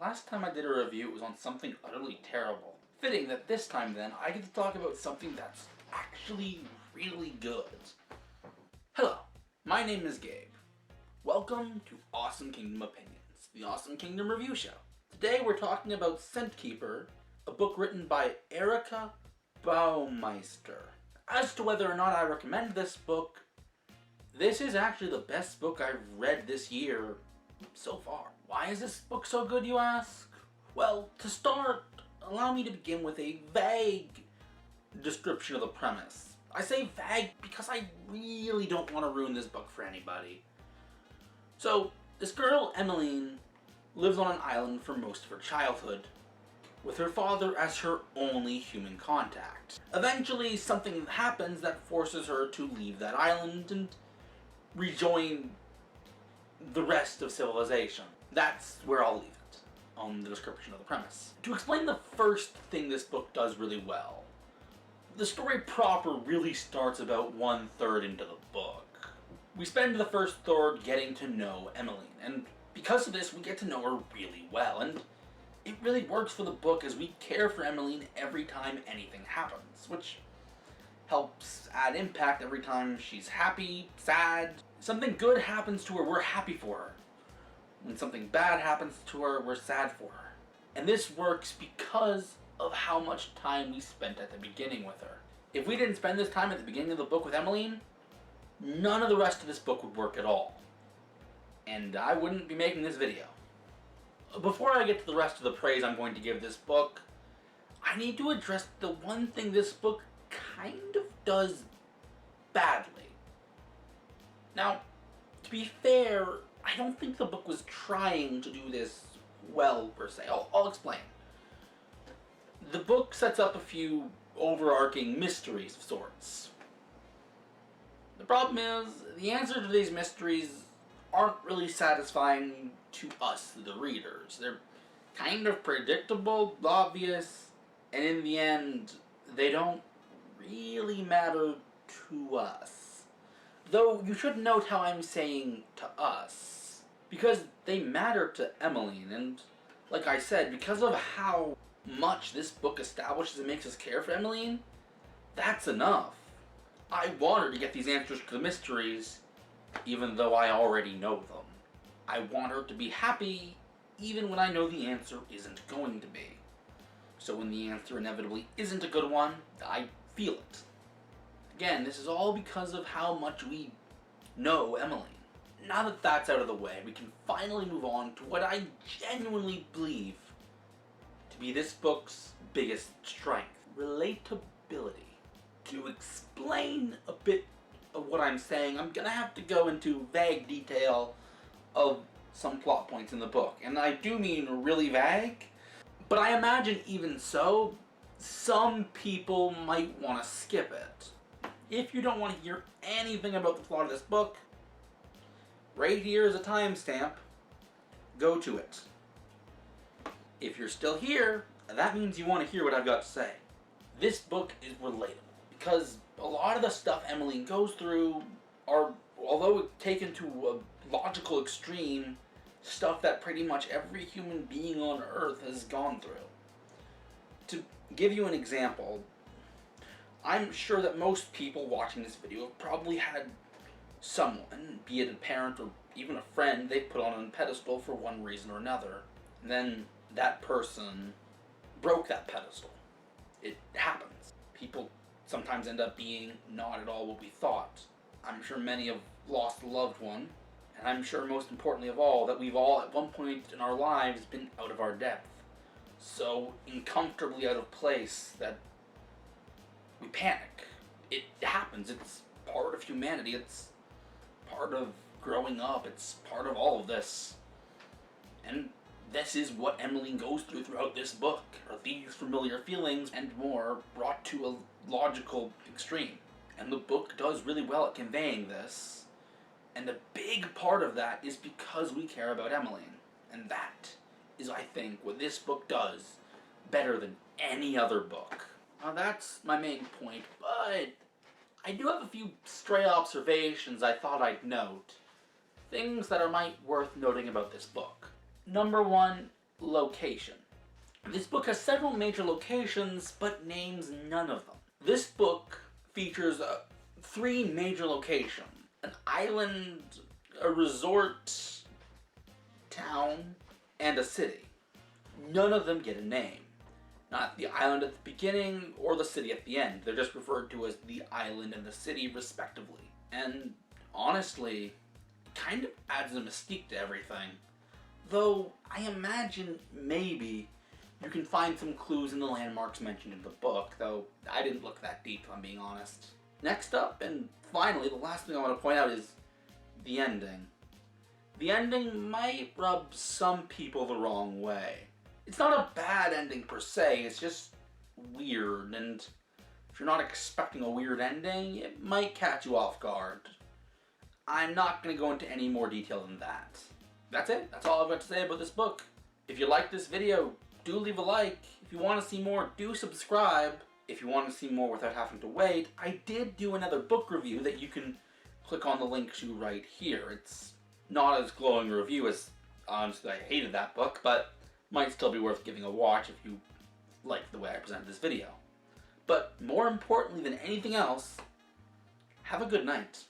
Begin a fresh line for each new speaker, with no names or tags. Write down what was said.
Last time I did a review, it was on something utterly terrible. Fitting that this time then, I get to talk about something that's actually really good. Hello, my name is Gabe. Welcome to Awesome Kingdom Opinions, the Awesome Kingdom review show. Today we're talking about Scemt, a book written by Erica Baumeister. As to whether or not I recommend this book, this is actually the best book I've read this year so far. Why is this book so good, you ask? Well, to start, allow me to begin with a vague description of the premise. I say vague because I really don't want to ruin this book for anybody. So, this girl, Emmeline, lives on an island for most of her childhood, with her father as her only human contact. Eventually, something happens that forces her to leave that island and rejoin the rest of civilization. That's where I'll leave it, on the description of the premise. To explain the first thing this book does really well, the story proper really starts about 1/3 into the book. We spend the first third getting to know Emmeline, and because of this we get to know her really well, and it really works for the book as we care for Emmeline every time anything happens, which helps add impact every time she's happy, sad. Something good happens to her, we're happy for her. When something bad happens to her, we're sad for her. And this works because of how much time we spent at the beginning with her. If we didn't spend this time at the beginning of the book with Emmeline, none of the rest of this book would work at all. And I wouldn't be making this video. Before I get to the rest of the praise I'm going to give this book, I need to address the one thing this book kind of does badly. Now, to be fair, I don't think the book was trying to do this well, per se. I'll explain. The book sets up a few overarching mysteries of sorts. The problem is, the answer to these mysteries aren't really satisfying to us, the readers. They're kind of predictable, obvious, and in the end, they don't really matter to us. Though you should note how I'm saying to us, because they matter to Emmeline, and like I said, because of how much this book establishes and makes us care for Emmeline, that's enough. I want her to get these answers to the mysteries, even though I already know them. I want her to be happy, even when I know the answer isn't going to be. So when the answer inevitably isn't a good one, I feel it. Again, this is all because of how much we know Emmeline. Now that that's out of the way, we can finally move on to what I genuinely believe to be this book's biggest strength: relatability. To explain a bit of what I'm saying, I'm gonna have to go into vague detail of some plot points in the book. And I do mean really vague, but I imagine even so, some people might want to skip it. If you don't want to hear anything about the plot of this book, right here is a timestamp. Go to it. If you're still here, that means you want to hear what I've got to say. This book is relatable, because a lot of the stuff Emmeline goes through are, although taken to a logical extreme, stuff that pretty much every human being on Earth has gone through. To give you an example, I'm sure that most people watching this video have probably had someone, be it a parent or even a friend, they put on a pedestal for one reason or another. And then that person broke that pedestal. It happens. People sometimes end up being not at all what we thought. I'm sure many have lost a loved one, and I'm sure most importantly of all, that we've all at one point in our lives been out of our depth. So uncomfortably out of place that we panic. It happens. It's part of humanity. It's part of growing up. It's part of all of this. And this is what Emmeline goes through throughout this book, are these familiar feelings and more brought to a logical extreme. And the book does really well at conveying this. And a big part of that is because we care about Emmeline. And that is, I think, what this book does better than any other book. Now that's my main point, but I do have a few stray observations I thought I'd note. Things that are worth noting about this book. Number one, location. This book has several major locations, but names none of them. This book features 3 major locations. An island, a resort town, and a city. None of them get a name. Not the island at the beginning or the city at the end. They're just referred to as the island and the city respectively. And honestly, it kind of adds a mystique to everything. Though I imagine maybe you can find some clues in the landmarks mentioned in the book, though I didn't look that deep if I'm being honest. Next up, and finally, the last thing I want to point out is the ending. The ending might rub some people the wrong way. It's not a bad ending per se, it's just weird, and if you're not expecting a weird ending, it might catch you off guard. I'm not going to go into any more detail than that. That's it. That's all I've got to say about this book. If you like this video, do leave a like. If you want to see more, do subscribe. If you want to see more without having to wait, I did do another book review that you can click on the link to right here. It's not as glowing a review as, honestly, I hated that book, but might still be worth giving a watch if you like the way I presented this video. But more importantly than anything else, have a good night.